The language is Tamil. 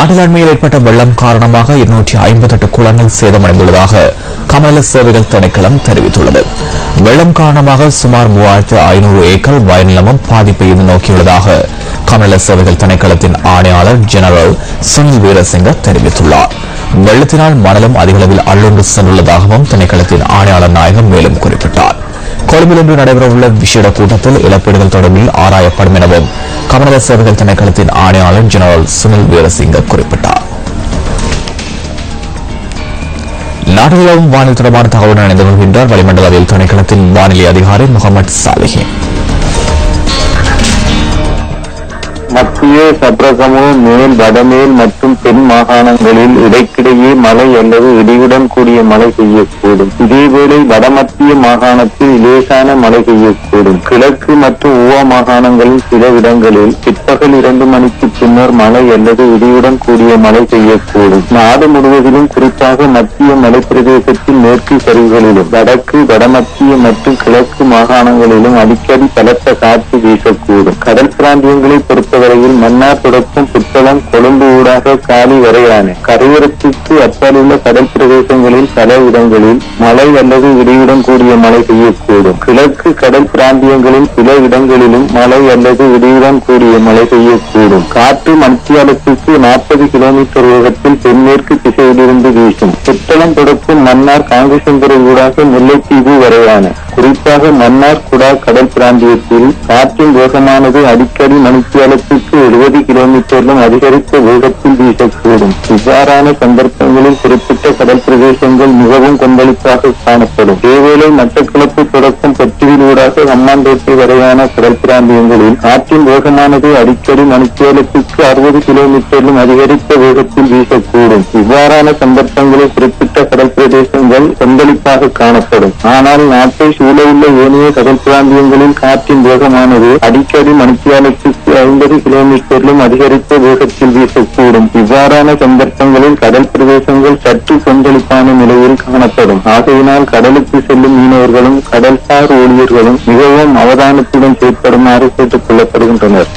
நாட்டில் அண்மையில் ஏற்பட்ட வெள்ளம் காரணமாக 258 குளங்கள் சேதமடைந்துள்ளதாக கமநல சேவைகள் திணைக்களம் தெரிவித்துள்ளது. வெள்ளம் காரணமாக சுமார் 3500 ஏக்கர் வயல்நிலமும் பாதிப்பை எதிர்நோக்கியுள்ளதாக கமநல சேவைகள் திணைக்களத்தின் ஆணையாளர் ஜெனரல் சுனில் வீரசிங்க தெரிவித்துள்ளார். வெள்ளத்தினால் மணலும் அதிகளவில் அள்ளுண்டு சென்றுள்ளதாகவும் திணைக்களத்தின் ஆணையாளர் நாயகம் மேலும் குறிப்பிட்டார். கொழும்பில் இன்று நடைபெறவுள்ள விசேட கூட்டத்தில் இழப்பீடுகள் தொடர்பில் ஆராயப்படும் எனவும் கமநல சேவைகள் திணைக்களத்தின் ஆணையாளர் ஜெனரல் சுனில் வீரசிங்க குறிப்பிட்டார். நாட்டிலும் வானிலை தொடர்பான தகவலுடன் இணைந்து கொள்கின்றார் வளிமண்டலவியல் திணைக்களத்தின் வானிலை அதிகாரி முகமது சாலிஹி. மத்திய சப்ரகமு மேல் வடமேல் மற்றும் தென் மாகாணங்களில் இடைக்கிடையே மழை அல்லது இடியுடன் கூடிய மழை பெய்யக்கூடும். இதேவேளை வடமத்திய மாகாணத்தில் லேசான மழை பெய்யக்கூடும். கிழக்கு மற்றும் ஊவா மாகாணங்களில் சில இடங்களில் பிற்பகல் 2 மணிக்கு பின்னர் மழை அல்லது இடியுடன் கூடிய மழை பெய்யக்கூடும். நாடு முழுவதிலும் குறிப்பாக மத்திய மலைப்பிரதேசத்தின் மேற்கு சரிவுகளிலும் வடக்கு வடமத்திய மற்றும் கிழக்கு மாகாணங்களிலும் அடிக்கடி பலத்த காற்று வீசக்கூடும். கடல் பிராந்தியங்களை பொறுத்தவரையில் மன்னார் தொடக்கம் புத்தளம் கொழும்பு ஊடாக காலி வரையான கரையோரத்திற்கு அப்பாலுள்ள கடல் பிரதேசங்களில் பல இடங்களில் மழை அல்லது இடியுடன் கூடிய மழை பெய்யக்கூடும். கிழக்கு கடல் பிராந்தியங்களில் சில இடங்களிலும் மழை அல்லது இடியுடன் கூடிய மழை பெய்யக்கூடும். காற்று மணித்தியாலத்திற்கு 40 கிலோமீட்டர் வேகத்தில் தென்மேற்கு திசையிலிருந்து வீசும். புத்தளம் தொடக்கம் மன்னார் காங்கேசந்துறை ஊடாக முல்லைத்தீவு வரையான குறிப்பாக மன்னார் குடா கடல் பிராந்தியத்தில் காற்றின் வேகமானது அடிக்கடி மணித்தியாலத்திற்கு 70 கிலோமீட்டரிலும் அதிகரித்த வேகத்தில் வீசக்கூடும். இவ்வாறான சந்தர்ப்பங்களில் குறிப்பிட்ட கடல் பிரதேசங்கள் மிகவும் கொந்தளிப்பாக காணப்படும். இதேவேளை மட்டக்களப்பு தொடக்கம் பட்டுவில் ஊடாக ஹம்மாந்தோட்டை வரையான கடல் பிராந்தியங்களில் காற்றின் வேகமானது அடிக்கடி மணித்தியாலத்திற்கு 60 கிலோமீட்டரிலும் அதிகரித்த வேகத்தில் வீசக்கூடும். இவ்வாறான சந்தர்ப்பங்களில் குறிப்பிட்ட கடல் பிரதேசங்கள் கொந்தளிப்பாக காணப்படும். ஆனால் நாட்டை சூழவுள்ள ஏனைய கடல் பிராந்தியங்களில் காற்றின் வேகமானது அடிக்கடி மணித்தியாலத்திற்கு 50 கிலோமீட்டரிலும் அதிகரித்த வேகத்தில் வீசக்கூடும். இவ்வாறான சந்தர்ப்பங்களில் கடல் பிரதேசங்கள் சற்று கொந்தளிப்பான நிலையில் காணப்படும். ஆகையினால் கடலுக்கு செல்லும் மீனவர்களும் கடல்சார் ஊழியர்களும் மிகவும் அவதானத்துடன் செயற்படுமாறு கேட்டுக் கொள்ளப்படுகின்றனர்.